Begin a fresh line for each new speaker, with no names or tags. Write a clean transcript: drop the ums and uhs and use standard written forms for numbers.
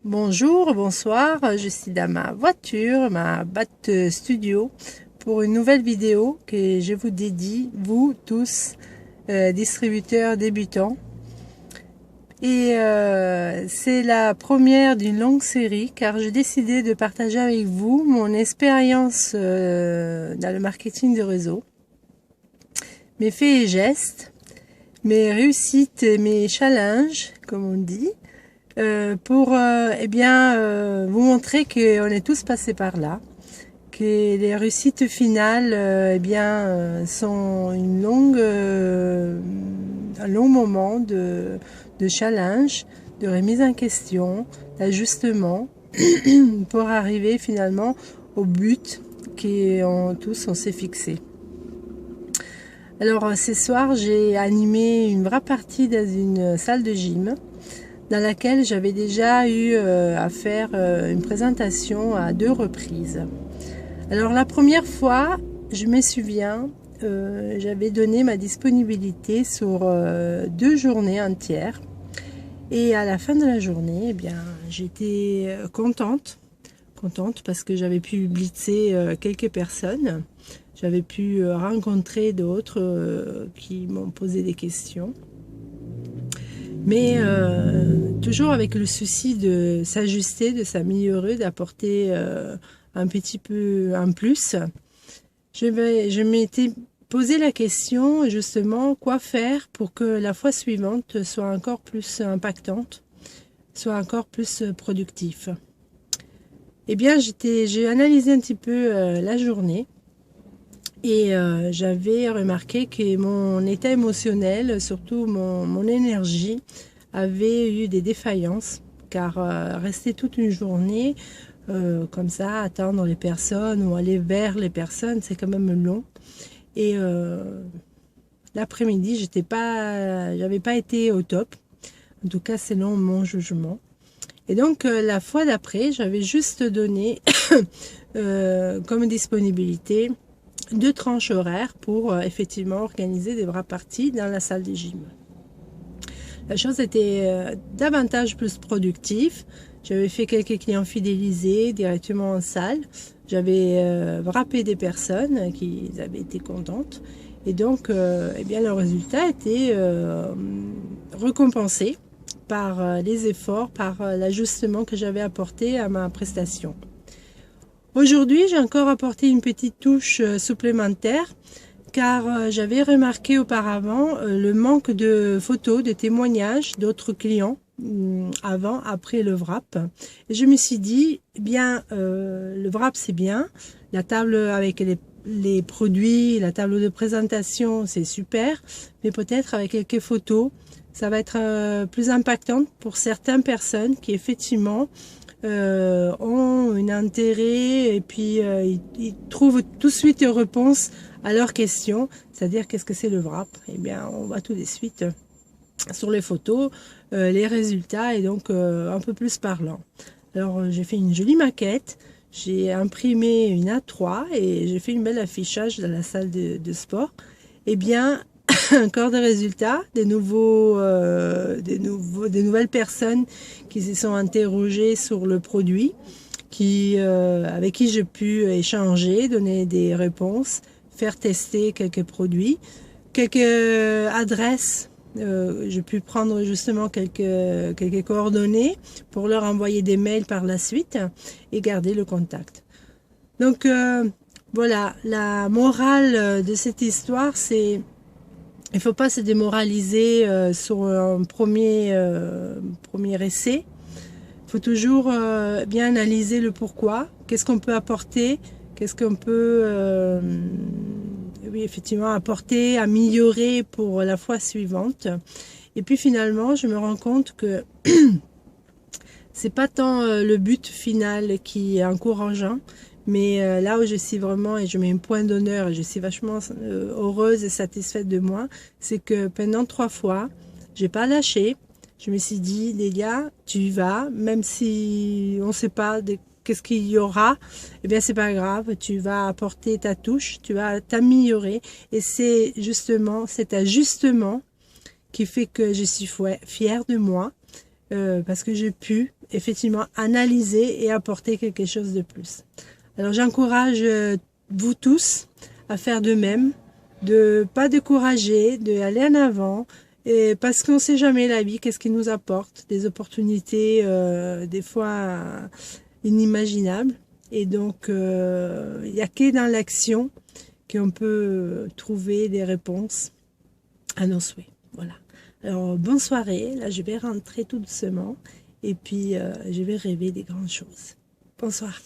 Bonjour, bonsoir, je suis dans ma voiture, ma Bat Studio, pour une nouvelle vidéo que je vous dédie, vous tous, distributeurs débutants. Et c'est la première d'une longue série car j'ai décidé de partager avec vous mon expérience dans le marketing de réseau, mes faits et gestes, mes réussites et mes challenges, comme on dit. Pour vous montrer qu'on est tous passés par là, que les réussites finales sont un long moment de challenge, de remise en question, d'ajustement pour arriver finalement au but qu'on s'est fixé. Alors ce soir j'ai animé une vraie partie dans une salle de gym dans laquelle j'avais déjà eu à faire une présentation à 2 reprises. Alors la première fois, je me souviens, j'avais donné ma disponibilité sur 2 journées entières. Et à la fin de la journée, j'étais contente parce que j'avais pu blitzer quelques personnes. J'avais pu rencontrer d'autres qui m'ont posé des questions. Mais toujours avec le souci de s'ajuster, de s'améliorer, d'apporter un petit peu un plus. Je m'étais posé la question justement quoi faire pour que la fois suivante soit encore plus impactante, soit encore plus productif. Eh bien, j'ai analysé un petit peu la journée. Et j'avais remarqué que mon état émotionnel, surtout mon énergie, avait eu des défaillances. Car rester toute une journée comme ça, attendre les personnes ou aller vers les personnes, c'est quand même long. Et l'après-midi, j'avais pas été au top. En tout cas, selon mon jugement. Et donc, la fois d'après, j'avais juste donné comme disponibilité 2 tranches horaires pour effectivement organiser des vraies parties dans la salle de gym. La chose était davantage plus productive. J'avais fait quelques clients fidélisés directement en salle. J'avais frappé des personnes qui avaient été contentes. Et donc, le résultat était récompensé par les efforts, par l'ajustement que j'avais apporté à ma prestation. Aujourd'hui, j'ai encore apporté une petite touche supplémentaire car j'avais remarqué auparavant le manque de photos, de témoignages d'autres clients avant, après le wrap. Et je me suis dit, le wrap c'est bien, la table avec les produits, la table de présentation c'est super, mais peut-être avec quelques photos, ça va être plus impactant pour certaines personnes qui effectivement ont un intérêt et puis ils trouvent tout de suite une réponse à leurs questions, c'est-à-dire qu'est-ce que c'est le wrap. Eh bien, on va tout de suite sur les photos, les résultats et donc un peu plus parlant. Alors, j'ai fait une jolie maquette, j'ai imprimé une A3 et j'ai fait une belle affichage dans la salle de sport. Eh bien, encore des résultats, des nouvelles personnes qui se sont interrogées sur le produit, avec qui j'ai pu échanger, donner des réponses, faire tester quelques produits, quelques adresses. J'ai pu prendre justement quelques coordonnées pour leur envoyer des mails par la suite et garder le contact. Donc voilà, la morale de cette histoire, c'est il ne faut pas se démoraliser sur un premier essai. Il faut toujours bien analyser le pourquoi. Qu'est-ce qu'on peut apporter? Qu'est-ce qu'on peut effectivement apporter, améliorer pour la fois suivante? Et puis finalement, je me rends compte que c'est pas tant le but final qui est encourageant, mais là où je suis vraiment, et je mets un point d'honneur, et je suis vachement heureuse et satisfaite de moi, c'est que pendant 3 fois, j'ai pas lâché. Je me suis dit, Lélia, tu y vas, même si on sait pas qu'est-ce qu'il y aura, eh bien c'est pas grave, tu vas apporter ta touche, tu vas t'améliorer. Et c'est justement cet ajustement qui fait que je suis fière de moi. Parce que j'ai pu effectivement analyser et apporter quelque chose de plus. Alors j'encourage vous tous à faire de même, de pas décourager, d'aller en avant, et parce qu'on ne sait jamais la vie, qu'est-ce qu'il nous apporte, des opportunités des fois inimaginables. Et donc il n'y a que dans l'action qu'on peut trouver des réponses à nos souhaits. Voilà. Alors bonne soirée, là je vais rentrer tout doucement et puis je vais rêver des grandes choses. Bonsoir.